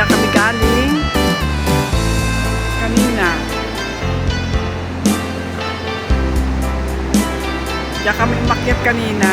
Diyan kami galing kanina. Diyan kami umakyat kanina.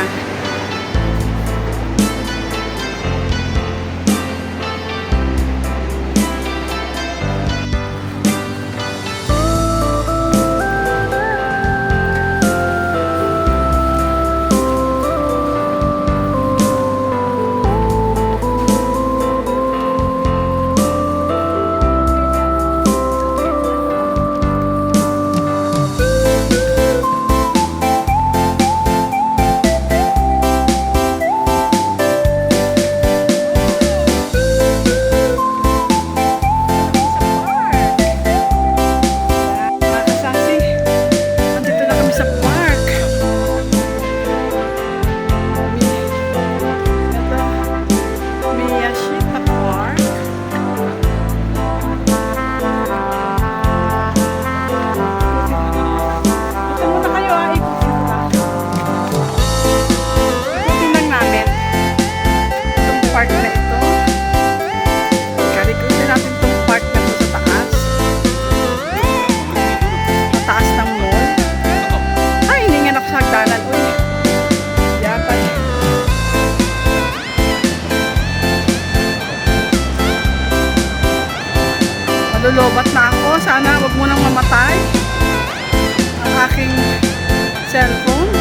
Lulubat na ako. Sana wag mo nang mamatay ang aking cellphone.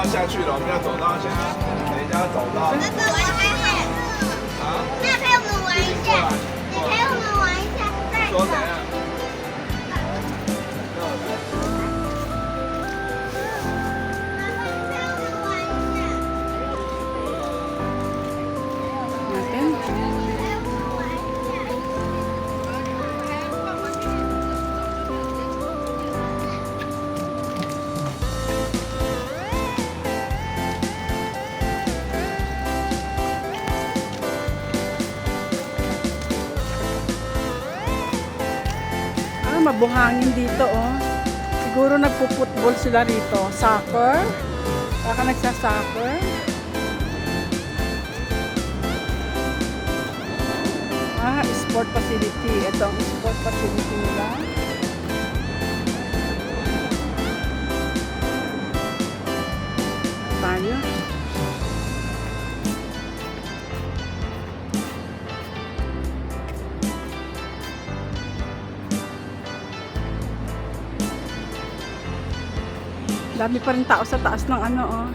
下去了，我们要走到现在，等一下走到。那个玩一下。啊？那陪我们玩一下，你陪我们玩一下，再走。说怎样？Mabuhangin dito, oh. Siguro nagpo-football sila rito. Soccer. Baka nagsa-soccer. Sport facility. Ito ang sport facility nila. Tayo. Dami pa rin tao sa taas ng ano, oh.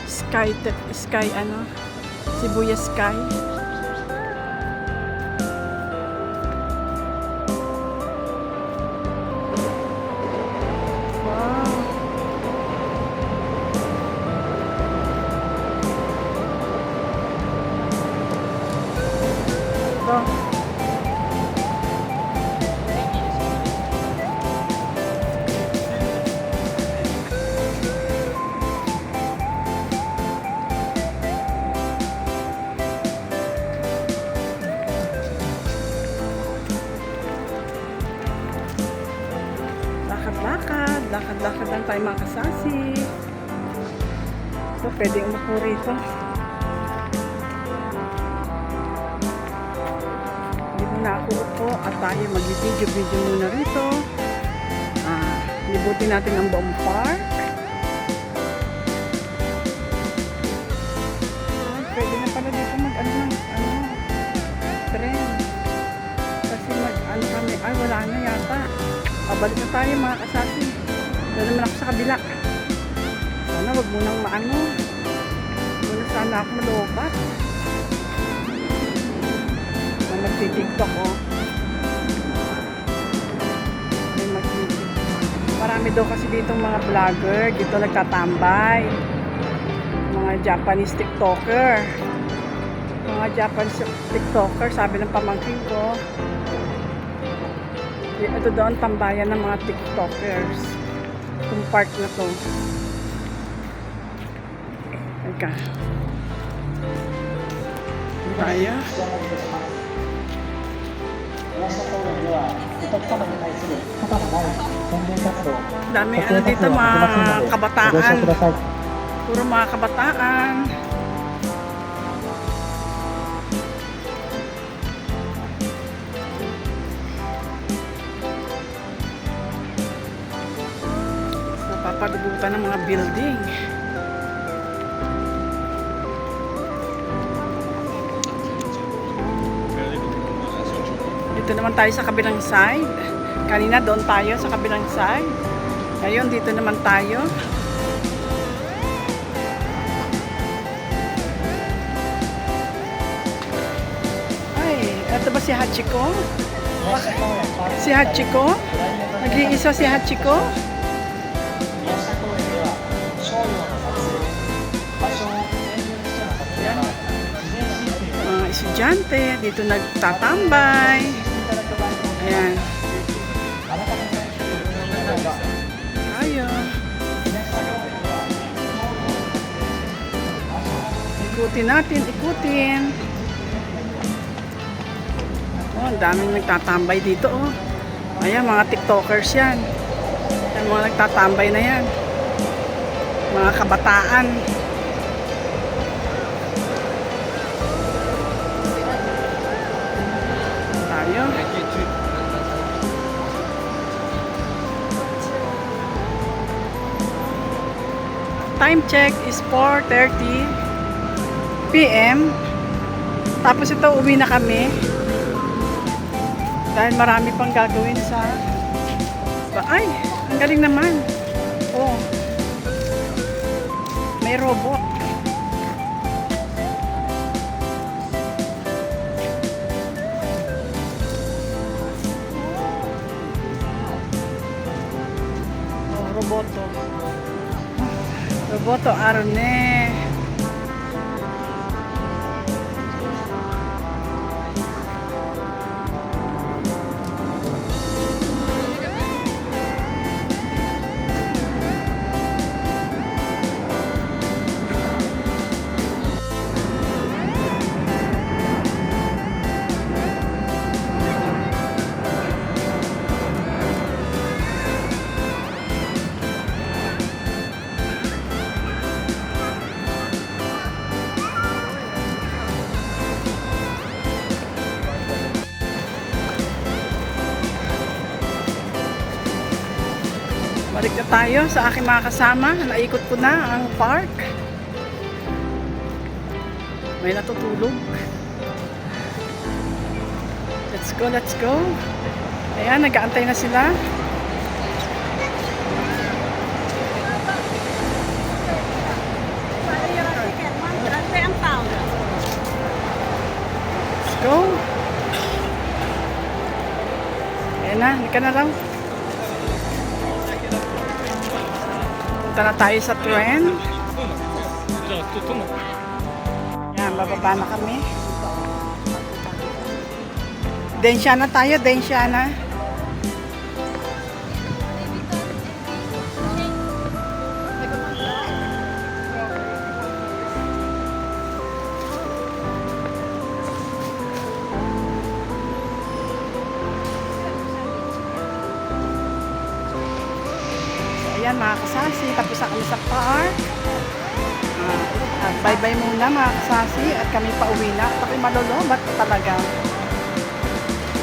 Sky ano, Shibuya Sky. Wow. Ito. Lakad-lakad lang tayo mga kasasi. So, pwede umupo rito. Hindi muna ako upo at tayo mag-video muna rito. Libutin natin ang buong park. Pwede na pala dito tren. Kasi kami, wala na yata. Pabalik na tayo mga kasasi. Doon naman ako sa kabila. Sana wag munang maano. Muna sana ako malubat. Na magti-tiktok, oh. May magti-tiktok. Marami daw kasi ditong mga vlogger. Dito nagtatambay. Mga Japanese TikToker. Mga Japanese TikToker, sabi ng pamangkin ko. Ito daw ang tambayan ng mga TikTokers. Itong park na to. Teka. Tayo. Dami ano dito, mga kabataan. Puro mga kabataan. Napapagubutan ng mga building. Dito naman tayo sa kabilang side. Kanina doon tayo sa kabilang side. Ngayon dito naman tayo. Ay, eto ba si Hachiko? Si Hachiko? Nag-iisa si Hachiko? Mga estudyante dito nagtatambay. Ayan. Ayo. Ikutin natin, ikutin. Oh, ang daming nagtatambay dito, oh. Ayan, mga TikTokers yan. Ayan, mga nagtatambay na yan. Mga kabataan. Tayo. Time check is 4:30 PM. Tapos ito, uwi na kami. Dahil marami pang gagawin sa... Ay, ang galing naman. Oh. May robot. Oh, roboto. Roboto Arne. Balik na tayo sa aking mga kasama. Naikot ko na ang park. May natutulog. Let's go, let's go. Ayan, nag-aantay na sila. Let's go. Ayan na, hindi ka na lang. Punta na tayo sa trend. Yan, bababa na kami. Densyana tayo, Densyana. Ayan mga kasasi, tapos na kami sa park. Bye-bye muna mga kasasi at kami pauwi na. Ako'y malolobat talaga.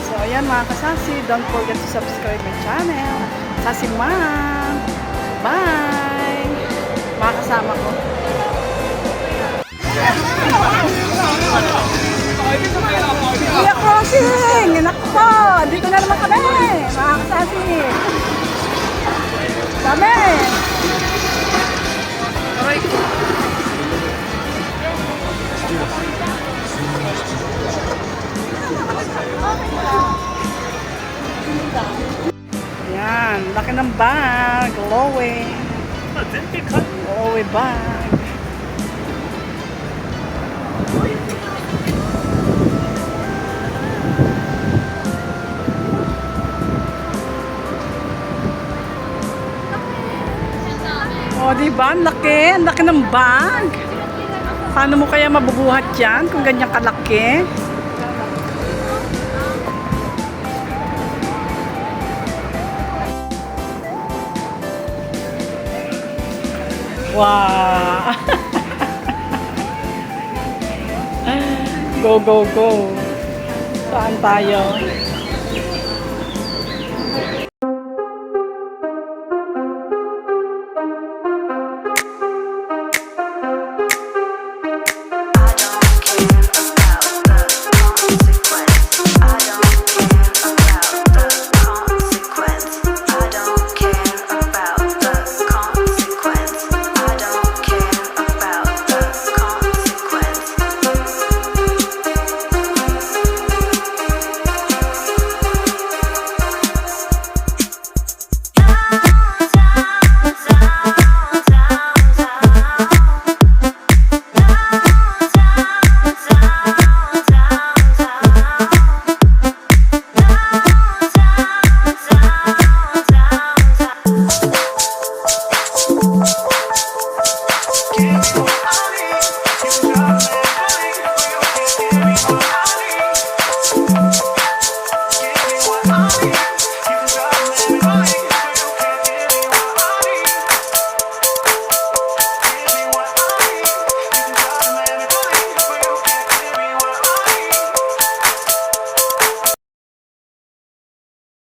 So ayan mga kasasi, don't forget to subscribe my channel. Sasi Ma'am. Bye! Mga kasama ko. Iya crossing! Anak ko! Dito na naman kami! Mga kasasi! Dami! Ayan, laki ng bag. Chloe. Chloe bag. O, diba? Ang laki. Ang laki ng bag. Paano mo kaya mabubuhat yan kung ganyan kalaki? Wow! Go, go, go! Saan tayo?